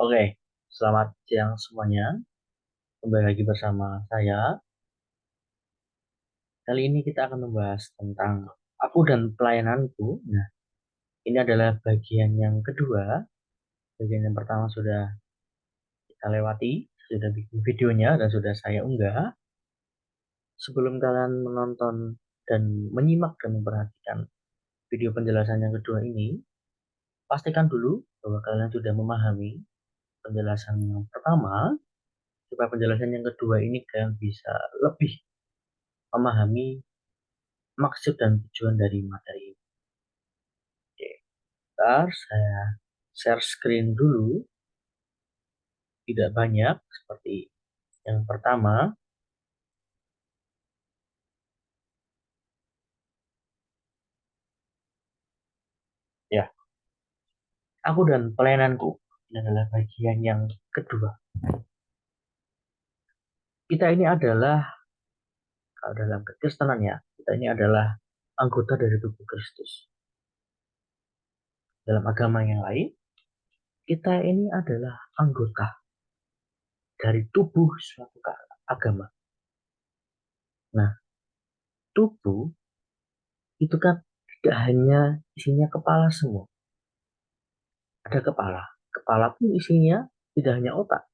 Oke, selamat siang semuanya. Kembali lagi bersama saya. Kali ini kita akan membahas tentang aku dan pelayananku. Nah, ini adalah bagian yang kedua. Bagian yang pertama sudah kita lewati, sudah bikin videonya dan sudah saya unggah. Sebelum kalian menonton dan menyimak dan memperhatikan video penjelasan yang kedua ini, pastikan dulu bahwa kalian sudah memahami penjelasan yang pertama, supaya penjelasan yang kedua ini kalian bisa lebih memahami maksud dan tujuan dari materi ini. Oke, bentar, saya share screen dulu, tidak banyak seperti yang pertama. Ya, aku dan pelayananku ini adalah bagian yang kedua. Kita ini adalah, kalau dalam kekristenan ya, kita ini adalah anggota dari tubuh Kristus. Dalam agama yang lain, kita ini adalah anggota dari tubuh suatu agama. Nah, tubuh itu kan tidak hanya isinya kepala semua. Ada kepala. Kepala pun isinya tidak hanya otak.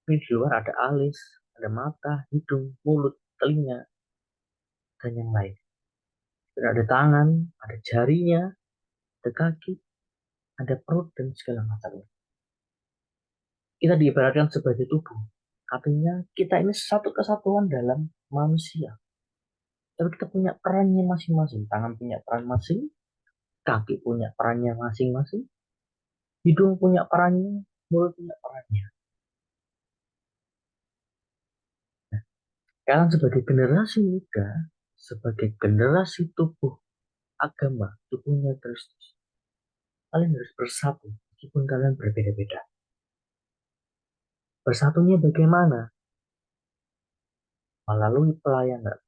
Tapi di luar ada alis, ada mata, hidung, mulut, telinga, dan yang lain. Dan ada tangan, ada jarinya, ada kaki, ada perut, dan segala macamnya. Kita diibaratkan sebagai tubuh. Artinya kita ini satu kesatuan dalam manusia. Tapi kita punya perannya masing-masing. Tangan punya peran masing, kaki punya perannya masing-masing, hidung punya perannya, mulut punya perannya. Kalian sebagai generasi muda, sebagai generasi tubuh agama, tubuhnya Kristus, kalian harus bersatu meskipun kalian berbeda-beda. Bersatunya bagaimana? Melalui pelayanan,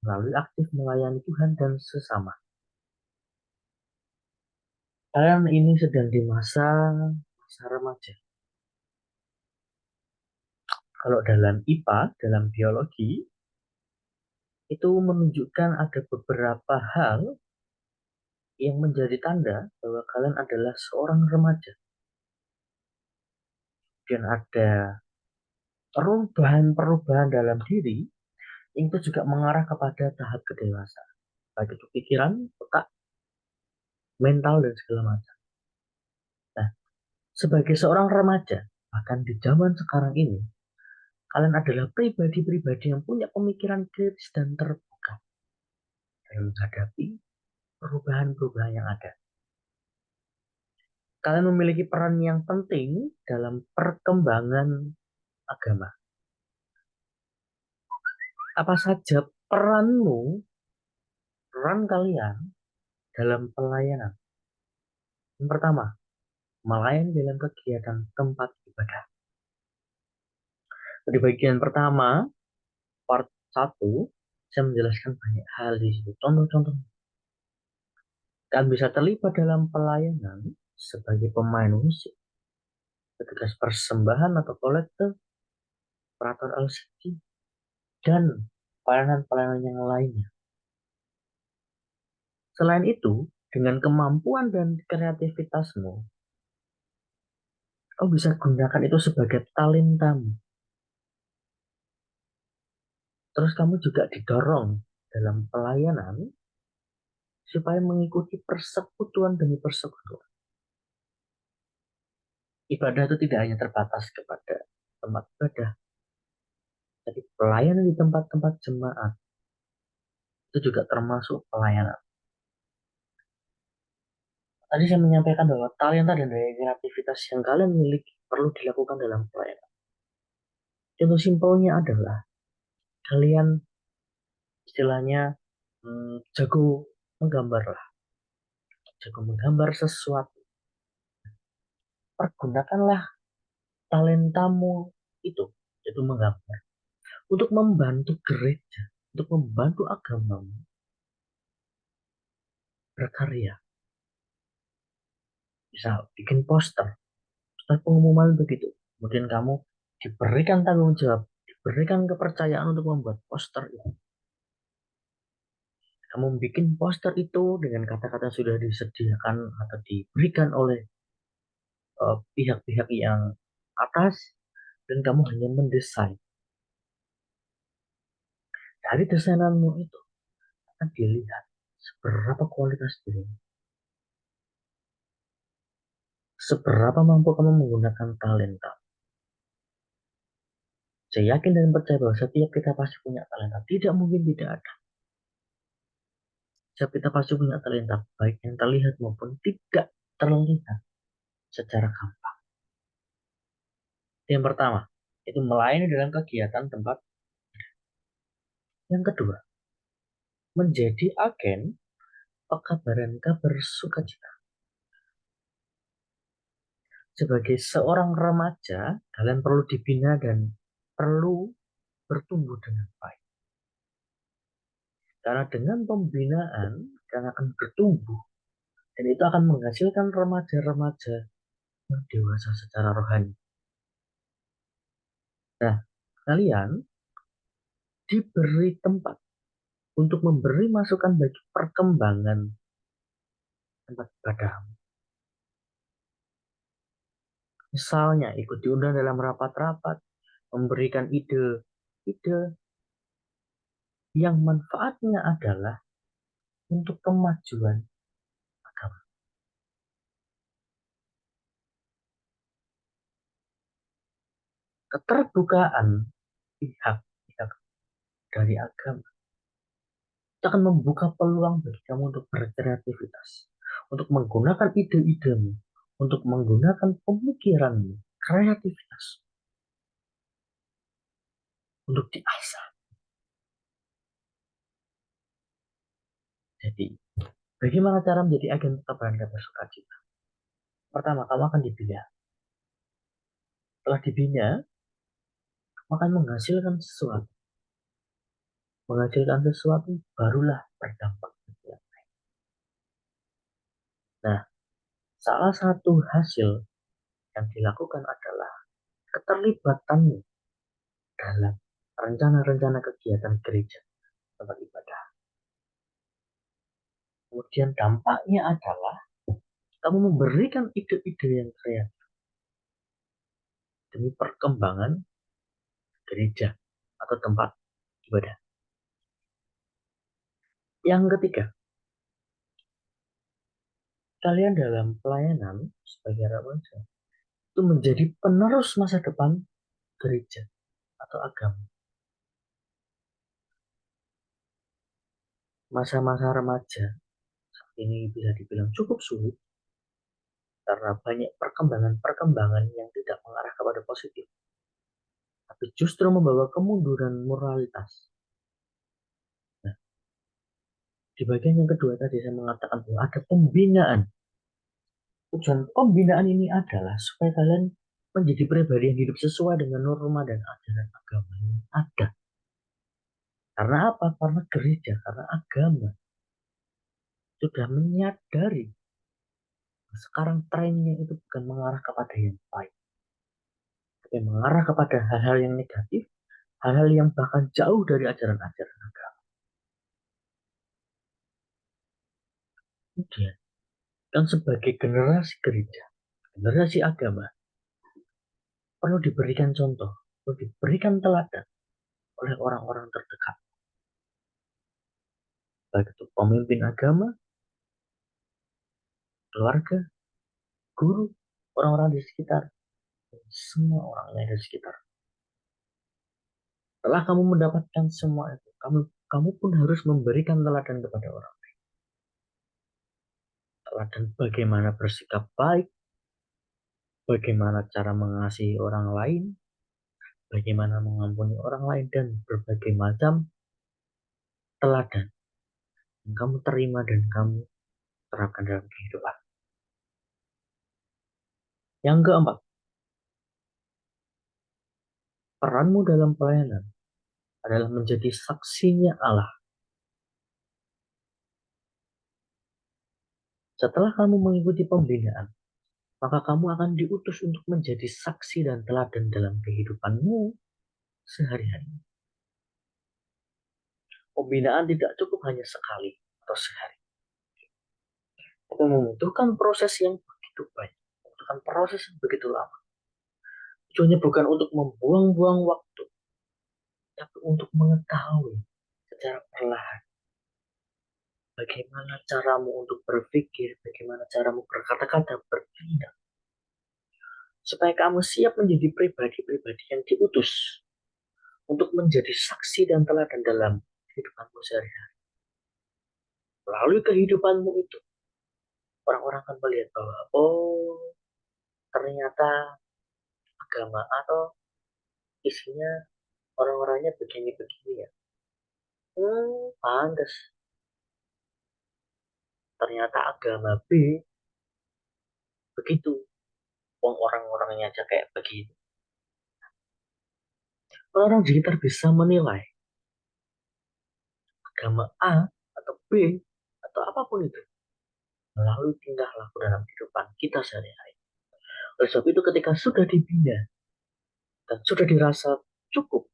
melalui aktif melayani Tuhan dan sesama. Kalian ini sedang di masa remaja. Kalau dalam IPA, dalam biologi, itu menunjukkan ada beberapa hal yang menjadi tanda bahwa kalian adalah seorang remaja. Dan ada perubahan-perubahan dalam diri yang itu juga mengarah kepada tahap kedewasaan. Baik itu pikiran, otak, mental, dan segala macam. Nah, sebagai seorang remaja, bahkan di zaman sekarang ini, kalian adalah pribadi-pribadi yang punya pemikiran kritis dan terbuka dalam menghadapi perubahan-perubahan yang ada. Kalian memiliki peran yang penting dalam perkembangan agama. Apa saja peranmu, peran kalian dalam pelayanan? Yang pertama, melayani dalam kegiatan tempat ibadah. Di bagian pertama, part satu, saya menjelaskan banyak hal di situ. Contoh-contoh, kalian bisa terlibat dalam pelayanan sebagai pemain musik, petugas persembahan atau kolektor, operator LCD, dan pelayanan-pelayanan yang lainnya. Selain itu, dengan kemampuan dan kreativitasmu, kau bisa gunakan itu sebagai talentamu. Terus kamu juga didorong dalam pelayanan supaya mengikuti persekutuan demi persekutuan. Ibadah itu tidak hanya terbatas kepada tempat ibadah, tapi pelayanan di tempat-tempat jemaat itu juga termasuk pelayanan. Tadi saya menyampaikan bahwa talenta dan daya kreativitas yang kalian miliki perlu dilakukan dalam pelayanan. Contoh simpelnya adalah kalian istilahnya jago menggambar lah, jago menggambar sesuatu. Pergunakanlah talentamu itu, yaitu menggambar, untuk membantu gereja, untuk membantu agamamu berkarya. Misal bikin poster, Setelah pengumuman begitu, kemudian kamu diberikan tanggung jawab, diberikan kepercayaan untuk membuat poster itu. Kamu bikin poster itu dengan kata-kata sudah disediakan atau diberikan oleh pihak-pihak yang atas, dan kamu hanya mendesain. Dari desainanmu itu akan dilihat seberapa kualitas dirimu, seberapa mampu kamu menggunakan talenta. Saya yakin dan percaya bahwa setiap kita pasti punya talenta. Tidak mungkin tidak ada. Setiap kita pasti punya talenta, baik yang terlihat maupun tidak terlihat secara gampang. Yang pertama, itu melayani dalam kegiatan tempat. Yang kedua, menjadi agen pekabaran kabar sukacita. Sebagai seorang remaja, kalian perlu dibina dan perlu bertumbuh dengan baik. Karena dengan pembinaan, kalian akan bertumbuh dan itu akan menghasilkan remaja-remaja yang dewasa secara rohani. Nah, kalian diberi tempat untuk memberi masukan bagi perkembangan tempat ibadah. Misalnya, ikut diundang dalam rapat-rapat, memberikan ide-ide yang manfaatnya adalah untuk kemajuan agama. Keterbukaan pihak-pihak dari agama itu akan membuka peluang bagi kamu untuk berkreativitas, untuk menggunakan ide-idemu, untuk menggunakan pemikiranmu, kreativitas, untuk diasah. Jadi, bagaimana cara menjadi agen pekabaran kabar sukacita? Pertama, kamu akan dibina. Setelah dibina, kamu akan menghasilkan sesuatu. Menghasilkan sesuatu barulah berdampak. Nah, salah satu hasil yang dilakukan adalah keterlibatanmu dalam rencana-rencana kegiatan gereja tempat ibadah. Kemudian dampaknya adalah kamu memberikan ide-ide yang kreatif demi perkembangan gereja atau tempat ibadah. Yang ketiga, kalian dalam pelayanan sebagai remaja itu menjadi penerus masa depan gereja atau agama. Masa-masa remaja ini bisa dibilang cukup sulit karena banyak perkembangan-perkembangan yang tidak mengarah kepada positif, tapi justru membawa kemunduran moralitas. Nah, di bagian yang kedua tadi saya mengatakan bahwa ada pembinaan. Tujuan pembinaan ini adalah supaya kalian menjadi pribadi yang hidup sesuai dengan norma dan ajaran agama yang ada. Karena apa? Karena gereja, karena agama sudah menyadari sekarang trennya itu bukan mengarah kepada yang baik, tapi mengarah kepada hal-hal yang negatif, hal-hal yang bahkan jauh dari ajaran-ajaran agama. Kemudian, dan sebagai generasi gereja, generasi agama, perlu diberikan contoh, perlu diberikan teladan oleh orang-orang terdekat, baik itu pemimpin agama, keluarga, guru, orang-orang di sekitar, semua orang yang ada di sekitar. Setelah kamu mendapatkan semua itu, kamu pun harus memberikan teladan kepada orang. Teladan bagaimana bersikap baik, bagaimana cara mengasihi orang lain, bagaimana mengampuni orang lain, dan berbagai macam teladan yang kamu terima dan kamu terapkan dalam kehidupan. Yang keempat, peranmu dalam pelayanan adalah menjadi saksinya Allah. Setelah kamu mengikuti pembinaan, maka kamu akan diutus untuk menjadi saksi dan teladan dalam kehidupanmu sehari-hari. Pembinaan tidak cukup hanya sekali atau sehari, tapi membutuhkan proses yang begitu banyak, membutuhkan proses yang begitu lama. Tujuannya bukan untuk membuang-buang waktu, tapi untuk mengetahui secara perlahan bagaimana caramu untuk berpikir, bagaimana caramu berkata-kata, bertindak, supaya kamu siap menjadi pribadi-pribadi yang diutus untuk menjadi saksi dan teladan dalam kehidupanmu sehari-hari. Melalui kehidupanmu itu, orang-orang akan melihat bahwa, oh, ternyata agama atau isinya orang-orangnya begini-begini ya. Pantas. Ternyata agama B begitu. Wong orang-orangnya aja kayak begitu. Orang di sekitar bisa menilai agama A atau B atau apapun itu melalui tingkah laku dalam kehidupan kita sehari-hari. Oleh sebab itu ketika sudah dibina dan sudah dirasa cukup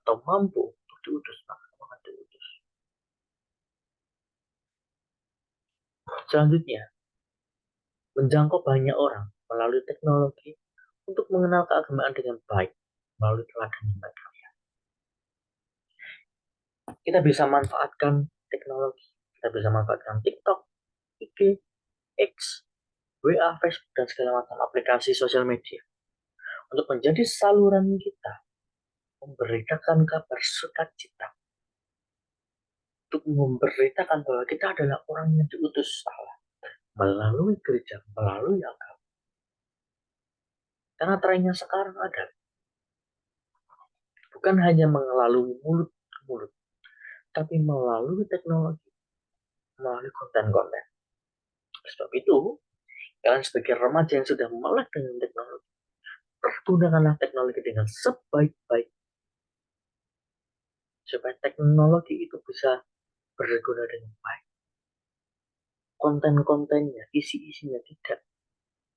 atau mampu untuk diutus, maka akan diutus. Selanjutnya, menjangkau banyak orang melalui teknologi untuk mengenal keagamaan dengan baik melalui teladan yang baik. Kita bisa manfaatkan teknologi, kita bisa manfaatkan TikTok, IG, X, WA, Facebook, dan segala macam aplikasi sosial media untuk menjadi saluran kita memberitakan kabar sukacita, untuk memberitakan bahwa kita adalah orang yang diutus Allah melalui gereja, melalui agama. Karena trennya sekarang ada bukan hanya melalui mulut ke mulut, tapi melalui teknologi, melalui konten-konten. Sebab itu, kalian sebagai remaja yang sudah melek dengan teknologi, pergunakanlah teknologi dengan sebaik-baik supaya teknologi itu bisa berguna dengan baik. Konten-kontennya, isi-isinya tidak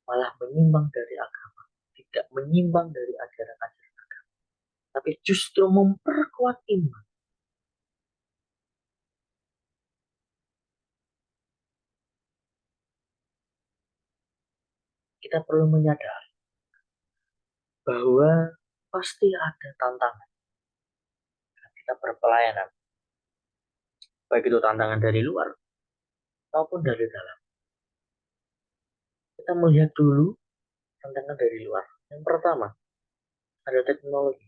malah menyimbang dari agama, tidak menyimbang dari ajaran-ajaran agama, tapi justru memperkuat iman. Kita perlu menyadari bahwa pasti ada tantangan kita berpelayanan, baik itu tantangan dari luar maupun dari dalam. Kita melihat dulu tantangan dari luar. Yang pertama, ada teknologi.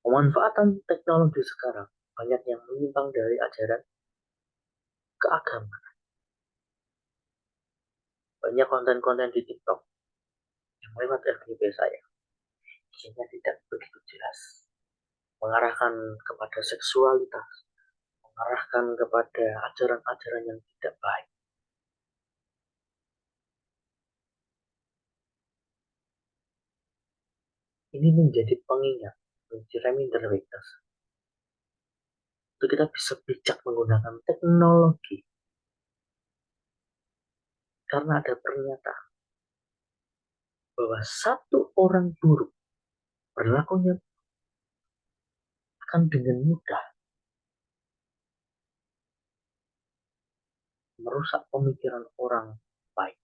Pemanfaatan teknologi sekarang banyak yang menyimpang dari ajaran keagamaan. Banyak konten-konten di TikTok yang lewat FYP saya. Isinya tidak begitu jelas. Mengarahkan kepada seksualitas, mengarahkan kepada ajaran-ajaran yang tidak baik. Ini menjadi pengingat, menjadi reminder kita. Untuk kita bisa bijak menggunakan teknologi. Karena ada pernyataan bahwa satu orang buruk berlakunya akan dengan mudah merusak pemikiran orang baik.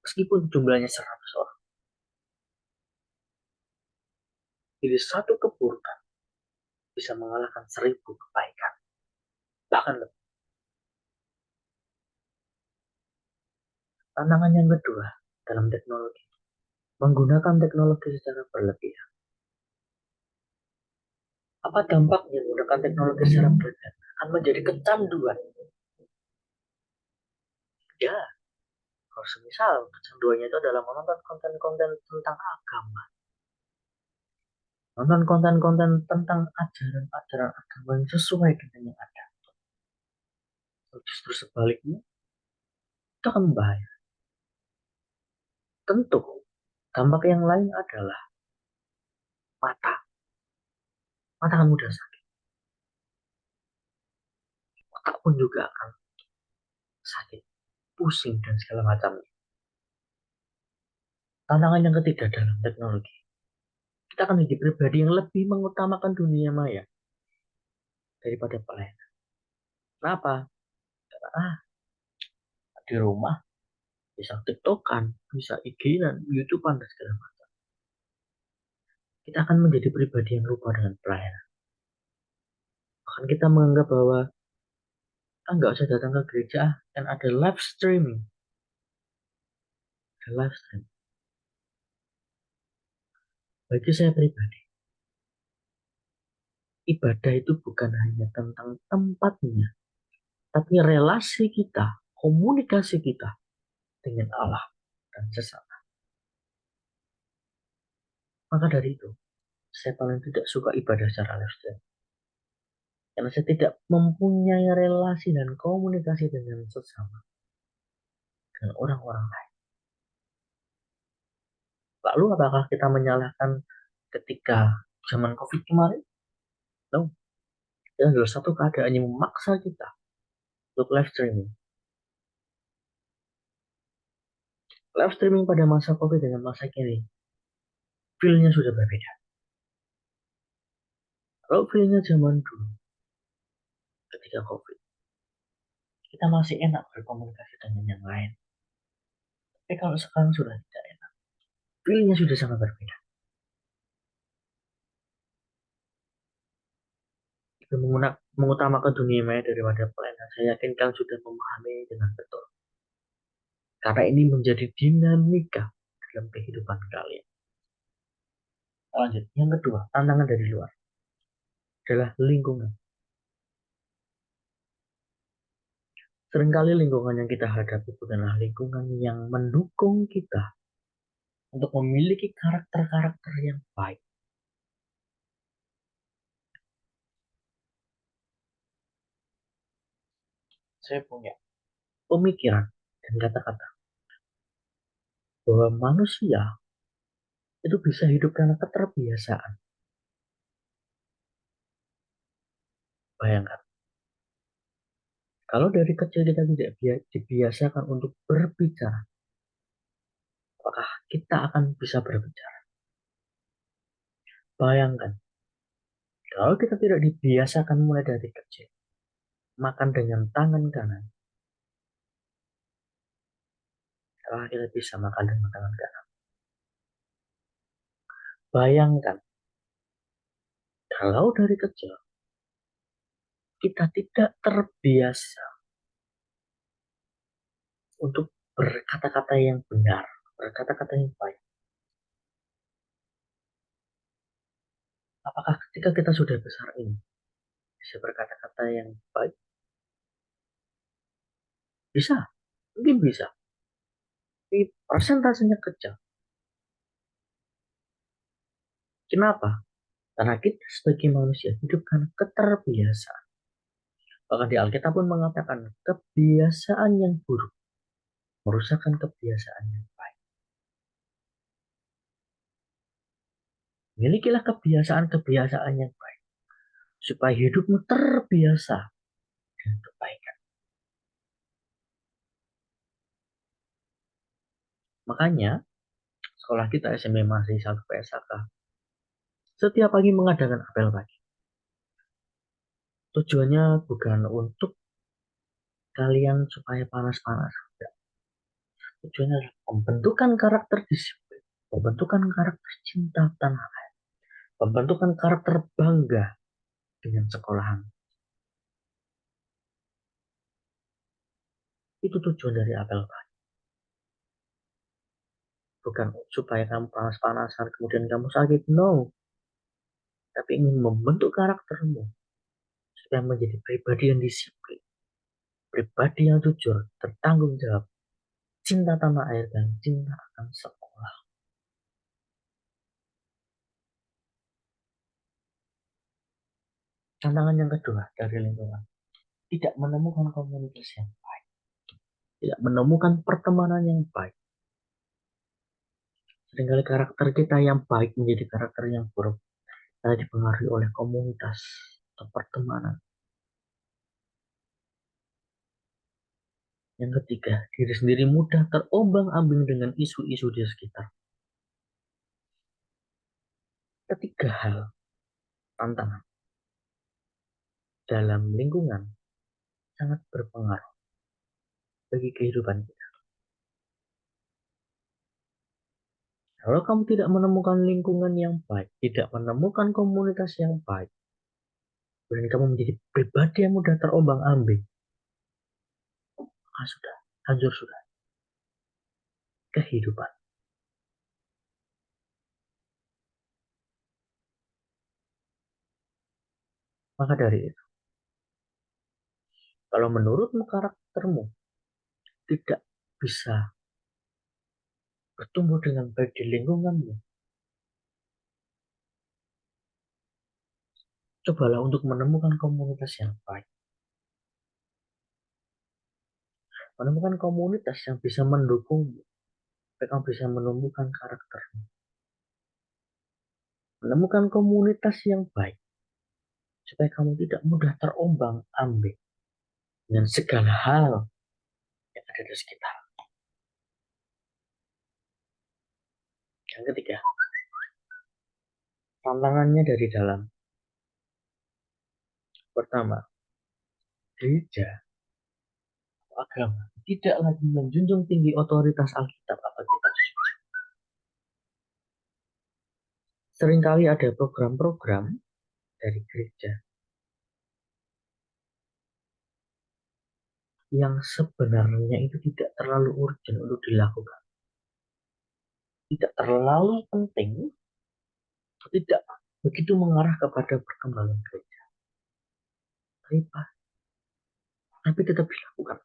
Meskipun jumlahnya 100 orang. Jadi satu keburukan bisa mengalahkan 1000 kebaikan. Bahkan lebih. Tantangan yang kedua dalam teknologi. Menggunakan teknologi secara berlebihan. Apa dampaknya menggunakan teknologi secara berlebihan? Akan menjadi kecanduan. Ya, kalau semisal kecanduannya itu adalah menonton konten-konten tentang agama. Nonton konten-konten tentang ajaran-ajaran agama yang sesuai dengan yang ada. Justru sebaliknya, itu akan bahaya. Tentu, dampak yang lain adalah mata. Mata akan mudah sakit. Otak pun juga akan. sakit, pusing, dan segala macamnya. Tantangan yang ketiga dalam teknologi, kita akan menjadi pribadi yang lebih mengutamakan dunia maya daripada pelayanan. Kenapa? Karena di rumah bisa TikTokan, bisa IG-an, YouTube-an, dan segala macam. Kita akan menjadi pribadi yang lupa dengan pelayanan. Bahkan kita menganggap bahwa nggak usah datang ke gereja, dan ada live streaming. Ada live streaming. Bagi saya pribadi, ibadah itu bukan hanya tentang tempatnya, tapi relasi kita, komunikasi kita dengan Allah dan sesama. Maka dari itu, saya paling tidak suka ibadah secara live streaming. Karena saya tidak mempunyai relasi dan komunikasi dengan sesama, dengan orang-orang lain. Lalu apakah kita menyalahkan ketika zaman COVID kemarin? No. Itu adalah satu keadaan yang memaksa kita untuk live streaming. Live streaming pada masa COVID dengan masa kini, feel-nya sudah berbeda. Kalau feel-nya zaman dulu, ketika COVID, kita masih enak berkomunikasi dengan yang lain. Tapi kalau sekarang sudah tidak enak, feel-nya sudah sangat berbeda. Kita mengutamakan dunia maya daripada pelayanan. Saya yakin kalian sudah memahami dengan betul. Karena ini menjadi dinamika dalam kehidupan kalian. Lanjut, yang kedua, tantangan dari luar adalah lingkungan. Seringkali lingkungan yang kita hadapi bukanlah lingkungan yang mendukung kita untuk memiliki karakter-karakter yang baik. Saya punya pemikiran dan kata-kata bahwa manusia itu bisa hidup karena keterbiasaan. Bayangkan, kalau dari kecil kita tidak dibiasakan untuk berbicara, apakah kita akan bisa berbicara? Bayangkan, kalau kita tidak dibiasakan mulai dari kecil, makan dengan tangan kanan, apakah kita bisa makan dengan tangan kanan? Bayangkan, kalau dari kecil kita tidak terbiasa untuk berkata-kata yang benar, berkata-kata yang baik, apakah ketika kita sudah besar ini bisa berkata-kata yang baik? Bisa, mungkin bisa, tapi persentasenya kecil. Kenapa? Karena kita sebagai manusia hidup karena keterbiasaan. Bahkan di Alkitab pun mengatakan kebiasaan yang buruk merusakkan kebiasaan yang baik. Milikilah kebiasaan-kebiasaan yang baik supaya hidupmu terbiasa dengan kebaikan. Makanya sekolah kita SMP masih satu PSAK setiap pagi mengadakan apel pagi. Tujuannya bukan untuk kalian supaya panas-panas. Tujuannya adalah pembentukan karakter disiplin, pembentukan karakter cinta tanah air, pembentukan karakter bangga dengan sekolahan. Itu tujuan dari apel pagi. Bukan supaya kamu panas-panasan kemudian kamu sakit, no. Tapi ingin membentuk karaktermu supaya menjadi pribadi yang disiplin, pribadi yang jujur, bertanggung jawab, cinta tanah air dan cinta akan sekolah. Tantangan yang kedua dari lingkungan, tidak menemukan komunikasi yang baik, tidak menemukan pertemanan yang baik. Seringkali karakter kita yang baik menjadi karakter yang buruk karena dipengaruhi oleh komunitas atau pertemanan. Yang ketiga, diri sendiri mudah terombang-ambing dengan isu-isu di sekitar. Ketiga hal tantangan dalam lingkungan sangat berpengaruh bagi kehidupan kita. Kalau kamu tidak menemukan lingkungan yang baik, tidak menemukan komunitas yang baik, dan kamu menjadi pribadi yang mudah terombang-ambing, maka sudah, hancur sudah kehidupan. Maka dari itu, kalau menurutmu karaktermu tidak bisa bertumbuh dengan baik di lingkunganmu, cobalah untuk menemukan komunitas yang baik. Menemukan komunitas yang bisa mendukungmu, supaya kamu bisa menumbuhkan karaktermu. Menemukan komunitas yang baik, supaya kamu tidak mudah terombang-ambing dengan segala hal yang ada di sekitar. Yang ketiga, tantangannya dari dalam. Pertama, gereja agama tidak lagi menjunjung tinggi otoritas Alkitab atau kitab suci. Seringkali ada program-program dari gereja yang sebenarnya itu tidak terlalu urgent untuk dilakukan. Tidak terlalu penting, tidak begitu mengarah kepada perkembangan gereja. Tapi tetap dilakukan.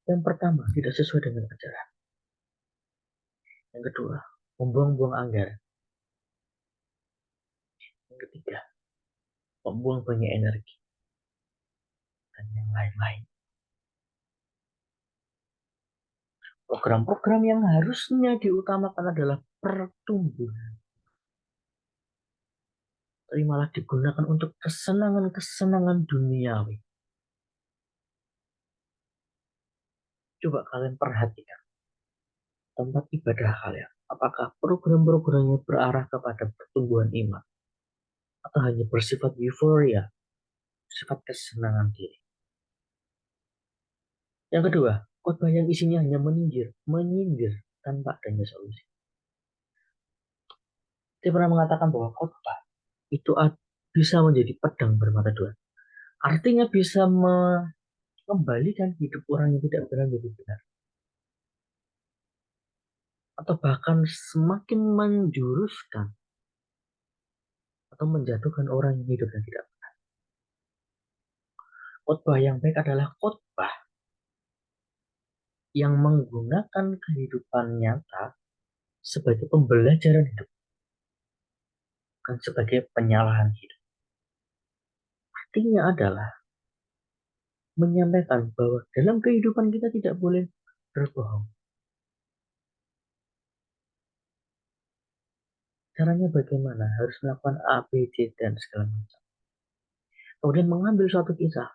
Yang pertama, tidak sesuai dengan ajaran. Yang kedua, membuang-buang anggaran. Yang ketiga, membuang banyak energi. Dan yang lain-lain. Program-program yang harusnya diutamakan adalah pertumbuhan. Tapi malah digunakan untuk kesenangan-kesenangan duniawi. Coba kalian perhatikan tempat ibadah kalian. Apakah program-programnya berarah kepada pertumbuhan iman? Atau hanya bersifat euforia, sifat kesenangan diri? Yang kedua, khotbah yang isinya hanya menyindir tanpa adanya solusi. Dia pernah mengatakan bahwa khotbah itu bisa menjadi pedang bermata dua. Artinya bisa mengembalikan hidup orang yang tidak benar menjadi benar. Atau bahkan semakin menjuruskan atau menjatuhkan orang yang hidup dan tidak benar. Khotbah yang baik adalah khotbah yang menggunakan kehidupan nyata sebagai pembelajaran hidup, bukan sebagai penyalahan hidup. Artinya adalah menyampaikan bahwa dalam kehidupan kita tidak boleh berbohong. Caranya bagaimana? Harus melakukan A, B, C, dan segala macam. Kemudian mengambil suatu kisah.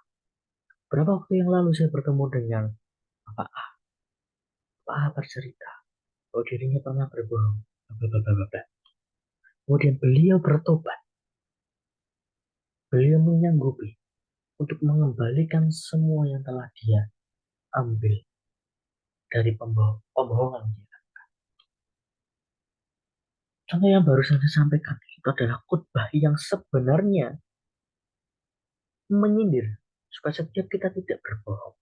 Berapa waktu yang lalu saya bertemu dengan Bapak A. Bapak A bercerita bahwa dirinya pernah berbohong. Kemudian beliau bertobat. Beliau menyanggupi untuk mengembalikan semua yang telah dia ambil dari pembohongan dia. Contoh yang baru saya sampaikan itu adalah khotbah yang sebenarnya menyindir supaya setiap kita tidak berbohong.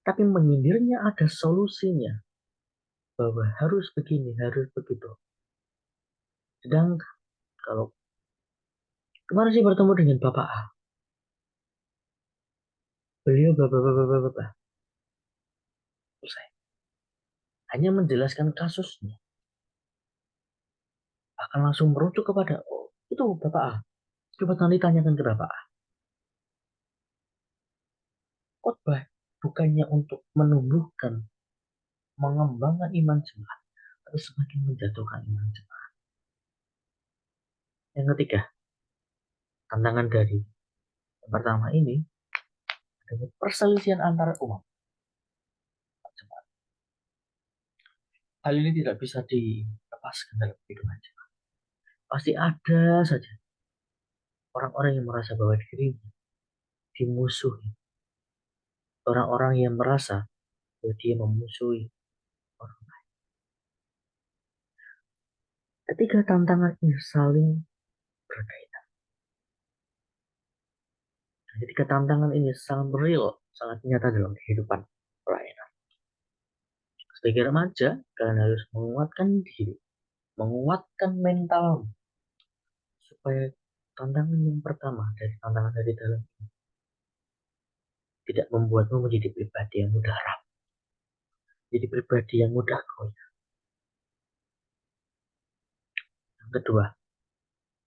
Tapi menyindirnya ada solusinya bahwa harus begini, harus begitu. Sedangkan kalau kemarin saya bertemu dengan Bapak A, beliau bapak selesai. Hanya menjelaskan kasusnya, akan langsung merujuk kepada oh itu Bapak A. Coba nanti tanyakan ke Bapak A. Khotbah bukannya untuk menumbuhkan, mengembangkan iman jemaat, tapi semakin menjatuhkan iman jemaat. Yang ketiga, tantangan dari pertama ini adanya perselisihan antara umat. Hal ini tidak bisa dilepaskan dalam kehidupan. Pasti ada saja orang-orang yang merasa bahwa dirinya dimusuhi. Orang-orang yang merasa bahwa dia memusuhi orang lain. Ketiga tantangan ini saling berkaitan. Ketiga tantangan ini sangat real, sangat nyata dalam kehidupan pelayanan. Sebagai remaja, kalian harus menguatkan diri, menguatkan mental, supaya tantangan yang pertama dari tantangan dari dalam ini tidak membuatmu menjadi pribadi yang mudah rapuh, jadi pribadi yang mudah goyah. Yang kedua,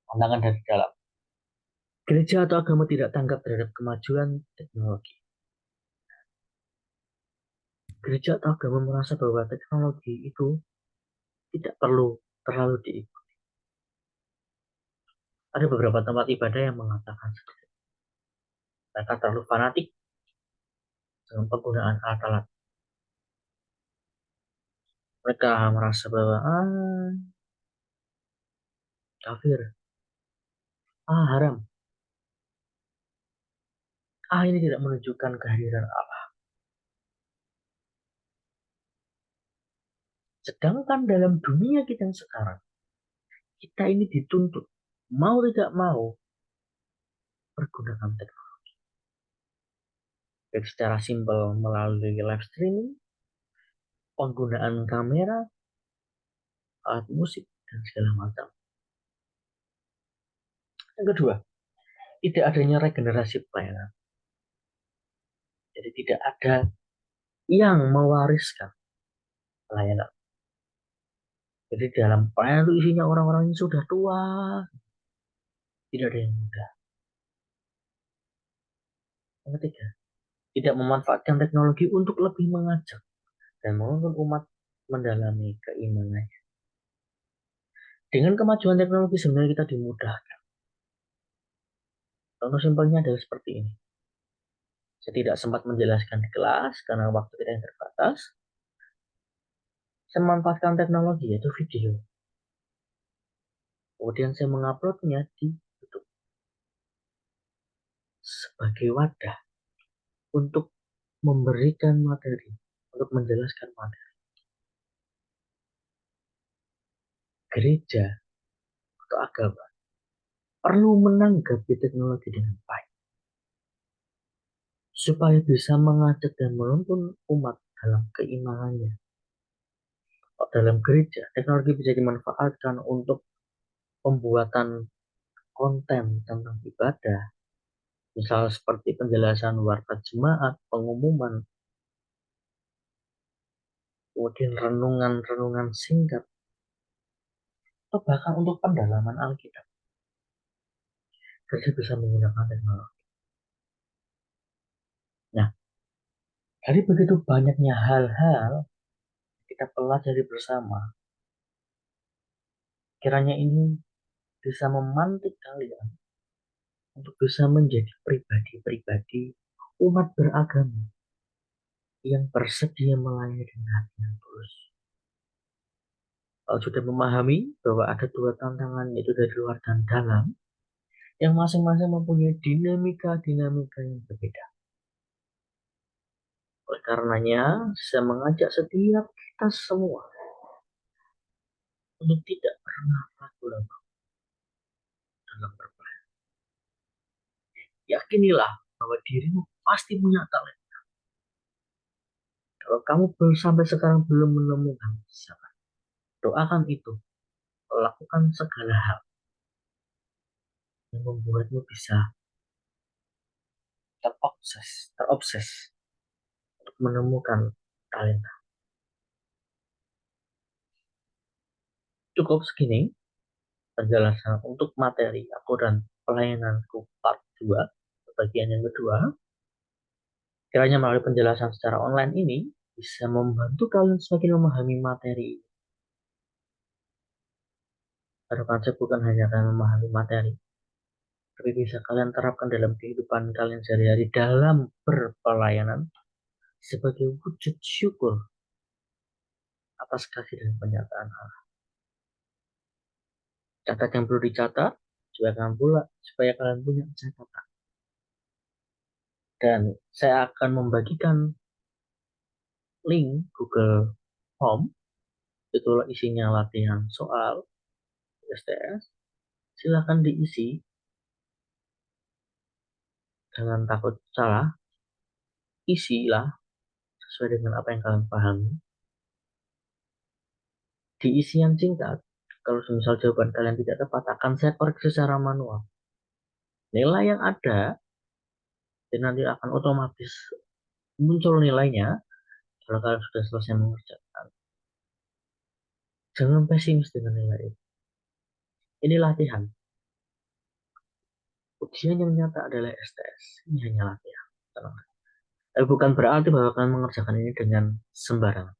tantangan dari dalam. Gereja atau agama tidak tanggap terhadap kemajuan teknologi. Gereja atau agama merasa bahwa teknologi itu tidak perlu terlalu diikuti. Ada beberapa tempat ibadah yang mengatakan seperti itu. Mereka terlalu fanatik dengan penggunaan alat-alat. Mereka merasa bahwa kafir, haram, ini tidak menunjukkan kehadiran Allah. Sedangkan dalam dunia kita yang sekarang, kita ini dituntut mau tidak mau pergunakan teknologi. Baik secara simpel melalui live streaming, penggunaan kamera, alat musik, dan segala macam. Yang kedua, tidak adanya regenerasi pelayanan. Jadi tidak ada yang mewariskan pelayanan. Jadi dalam pelayanan itu isinya orang-orang yang sudah tua, tidak ada yang muda. Yang ketiga, tidak memanfaatkan teknologi untuk lebih mengajak dan menuntun umat mendalami keimanannya. Dengan kemajuan teknologi sebenarnya kita dimudahkan. Contoh simpelnya adalah seperti ini. Saya tidak sempat menjelaskan di kelas karena waktu kita yang terbatas. Saya memanfaatkan teknologi yaitu video. Kemudian saya menguploadnya di YouTube sebagai wadah untuk memberikan materi, untuk menjelaskan materi. Gereja atau agama perlu menanggapi teknologi dengan baik supaya bisa mengajak dan menuntun umat dalam keimanannya. Dalam gereja, teknologi bisa dimanfaatkan untuk pembuatan konten tentang ibadah, misal seperti penjelasan warta jemaat, pengumuman, kemudian renungan-renungan singkat, atau bahkan untuk pendalaman Alkitab. Gereja bisa menggunakan teknologi. Nah, dari begitu banyaknya hal-hal kita pelajari bersama, kiranya ini bisa memantik kalian untuk bisa menjadi pribadi-pribadi umat beragama yang bersedia melayani dengan hati yang tulus. Kalau sudah memahami bahwa ada dua tantangan, yaitu dari luar dan dalam, yang masing-masing mempunyai dinamika-dinamika yang berbeda. Oleh karenanya, saya mengajak setiap kita semua untuk tidak pernah ragu-ragu dalam berpelayanan. Yakinilah bahwa dirimu pasti punya talenta. Kalau kamu sampai sekarang belum menemukan, siapa? Doakan itu. Lakukan segala hal yang membuatmu bisa terobses untuk menemukan talenta. Cukup segini penjelasan untuk materi aku dan pelayananku part 2, bagian yang kedua. Kiranya melalui penjelasan secara online ini bisa membantu kalian semakin memahami materi. Karena konsep bukan hanya akan memahami materi, tapi bisa kalian terapkan dalam kehidupan kalian sehari-hari dalam berpelayanan sebagai wujud syukur atas kasih dan penyataan Allah. Catat yang perlu dicatat, supaya kalian punya catatan. Dan saya akan membagikan link Google Home, itulah isinya latihan soal STS. Silakan diisi, jangan takut salah, isilah sesuai dengan apa yang kalian pahami. Di isian singkat, kalau misal jawaban kalian tidak tepat, akan saya koreksi secara manual. Nilai yang ada, dan nanti akan otomatis muncul nilainya kalau kalian sudah selesai mengerjakan. Jangan pesimis dengan nilai itu. Ini latihan. Ujian yang nyata adalah STS. Ini hanya latihan. Tenang. Tapi bukan berarti bahwa kalian mengerjakan ini dengan sembarangan,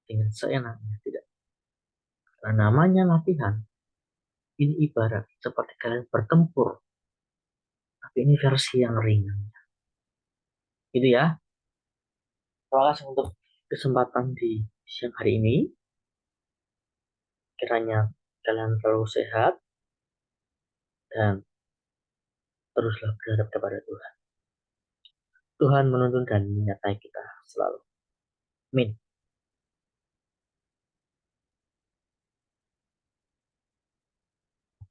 dengan seenaknya. Tidak. Karena namanya latihan, ini ibarat seperti kalian bertempur. Tapi ini versi yang ringan. Gitu ya. Terima kasih untuk kesempatan di siang hari ini. Kiranya kalian selalu sehat dan teruslah berharap kepada Tuhan. Tuhan menuntun dan menyertai kita selalu. Amin.